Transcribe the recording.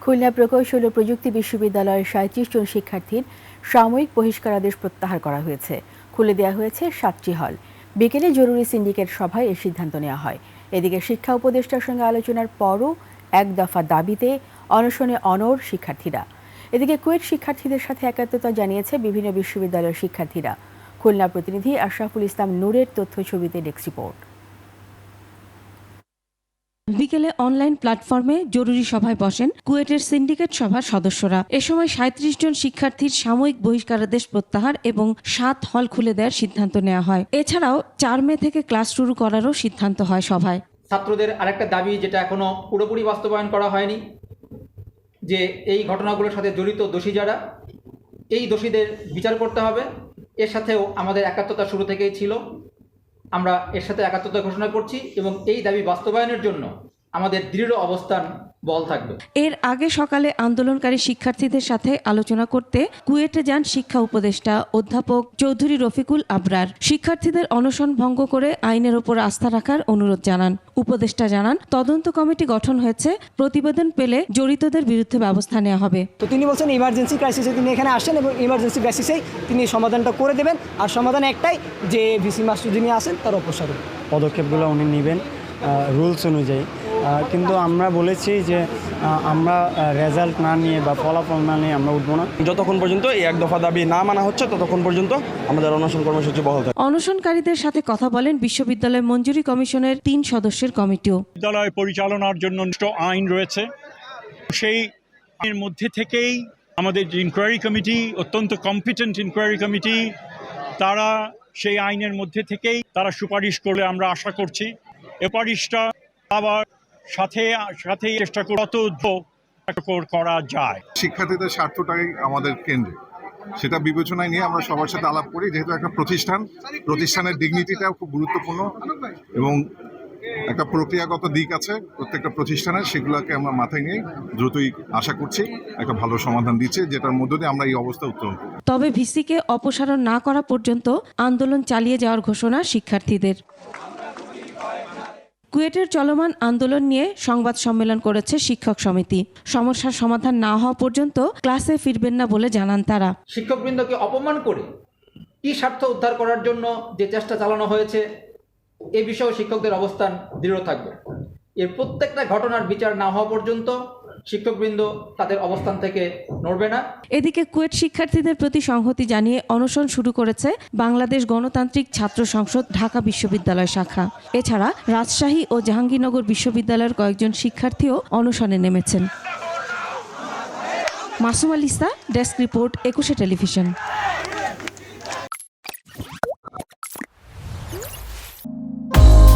খুলনা প্রকৌশল ও প্রযুক্তি বিশ্ববিদ্যালয়ের ৩৭ জন শিক্ষার্থীর সাময়িক বহিষ্কারাদেশ প্রত্যাহার করা হয়েছে। খুলে দেওয়া হয়েছে ৭টি হল। বিকেলে জরুরি সিন্ডিকেট সভায় এই সিদ্ধান্ত নেওয়া হয়। এদিকে শিক্ষা উপদেষ্টার সঙ্গে আলোচনার পরও এক দফা দাবিতে অনশনে অনড় শিক্ষার্থীরা। এদিকে কুয়েট শিক্ষার্থীদের সাথে একাত্মতা জানিয়েছে বিভিন্ন বিশ্ববিদ্যালয়ের শিক্ষার্থীরা। খুলনা প্রতিনিধি আশরাফুল ইসলাম নূরের তথ্য ছবিতে ডেস্ক রিপোর্ট। বিকেলে অনলাইন প্ল্যাটফর্মে জরুরি সভায় বসেন কুয়েটের সিন্ডিকেট সভার সদস্যরা। এ সময় ৩৭ জন শিক্ষার্থীর সাময়িক বহিষ্কারাদেশ প্রত্যাহার এবং ৭ হল খুলে দেওয়ার সিদ্ধান্ত নেওয়া হয়। এছাড়াও ৪ মে থেকে ক্লাস শুরু করারও সিদ্ধান্ত হয় সভায়। ছাত্রদের আরেকটা দাবি, যেটা এখনো পুরোপুরি বাস্তবায়ন করা হয়নি, যে এই ঘটনাগুলোর সাথে জড়িত দোষী যারা, এই দোষীদের বিচার করতে হবে। এর সাথেও আমাদের একাত্মতা শুরু থেকেই ছিল। আমরা এর সাথে একাত্মতা ঘোষণা করছি এবং এই দাবি বাস্তবায়নের জন্য আমাদের দৃঢ় অবস্থান বল থাকবে। এর আগে সকালে আন্দোলনকারী শিক্ষার্থীদের সাথে আলোচনা করতে কুয়েটে যান শিক্ষা উপদেষ্টা অধ্যাপক চৌধুরী রফিকুল আবরার। শিক্ষার্থীদের অনশন ভঙ্গ করে আইনের ওপর আস্থা রাখার অনুরোধ জানান। উপদেষ্টা জানান, তদন্ত কমিটি গঠন হয়েছে, প্রতিবেদন পেলে জড়িতদের বিরুদ্ধে ব্যবস্থা নেওয়া হবে। তো তিনি বলছেন ইমার্জেন্সি ক্রাইসিসে তিনি এখানে আসেন এবং ইমার্জেন্সি ক্রাইসিসেই তিনি সমাধানটা করে দেবেন। আর সমাধান একটাই, যে ভিসি মাস্টার যিনি আসেন তার অপসারণ। পদক্ষেপগুলো উনি নেবেন রুলস অনুযায়ী। কিন্তু আমরা বলেছি যে আমরা রেজাল্ট না নিয়ে বা ফলাফল না নিয়ে আমরা উঠবো না। যতক্ষণ পর্যন্ত এই এক দফা দাবি না মানা হচ্ছে ততক্ষণ পর্যন্ত আমাদের অনশন কর্মসূচি বহাল থাকবে। অনশনকারীদের সাথে কথা বলেন বিশ্ববিদ্যালয় মঞ্জুরি কমিশনের ৩ সদস্যের কমিটিও। বিদ্যালয় পরিচালনার জন্য আইন রয়েছে, সেই আইনের মধ্যে থেকেই আমাদের যে ইনকোয়ারি কমিটি, অত্যন্ত কম্পিটেন্ট ইনকোয়ারি কমিটি, তারা সেই আইনের মধ্যে থেকেই তারা সুপারিশ করলে আমরা আশা করছি সুপারিশটা আবার সাথে চেষ্টা করা যায়। শিক্ষার্থীদের স্বার্থটাই আমাদের কেন্দ্রে, সেটা বিবেচনায় নিয়ে আমরা সবার সাথে আলাপ করি। যেহেতু একটা প্রতিষ্ঠানের ডিগনিটিটাও খুব গুরুত্বপূর্ণ এবং একটা প্রক্রিয়াগত দিক আছে প্রত্যেকটা প্রতিষ্ঠানের, সেগুলোকে আমরা মাথায় নিয়ে দ্রুতই আশা করছি একটা ভালো সমাধান দিচ্ছে, যেটার মধ্য দিয়ে আমরা এই অবস্থা উত্তরণ করব। তবে ভিসিকে অপসারণ না করা পর্যন্ত আন্দোলন চালিয়ে যাওয়ার ঘোষণা শিক্ষার্থীদের। কুয়েটের চলমান আন্দোলন নিয়ে সংবাদ সম্মেলন করেছে শিক্ষক সমিতি। সমস্যার সমাধান না হওয়া পর্যন্ত ক্লাসে ফিরবেন না বলে জানান তারা। শিক্ষকবৃন্দকে অপমান করে কি স্বার্থ উদ্ধার করার জন্য যে চেষ্টা চালানো হয়েছে, এ বিষয়ে শিক্ষকদের অবস্থান দৃঢ় থাকবে। এর প্রত্যেকটা ঘটনার বিচার না হওয়া পর্যন্ত শিক্ষকবৃন্দ তাদের অবস্থান থেকে নড়বে না। এদিকে কুয়েট শিক্ষার্থীদের প্রতি সংহতি জানিয়ে অনশন শুরু করেছে বাংলাদেশ গণতান্ত্রিক ছাত্র সংসদ ঢাকা বিশ্ববিদ্যালয় শাখা। এছাড়া রাজশাহী ও জাহাঙ্গীরনগর বিশ্ববিদ্যালয়ের কয়েকজন শিক্ষার্থীও অনশনে নেমেছেন। Masum আলিসা, desk report, ২১ television.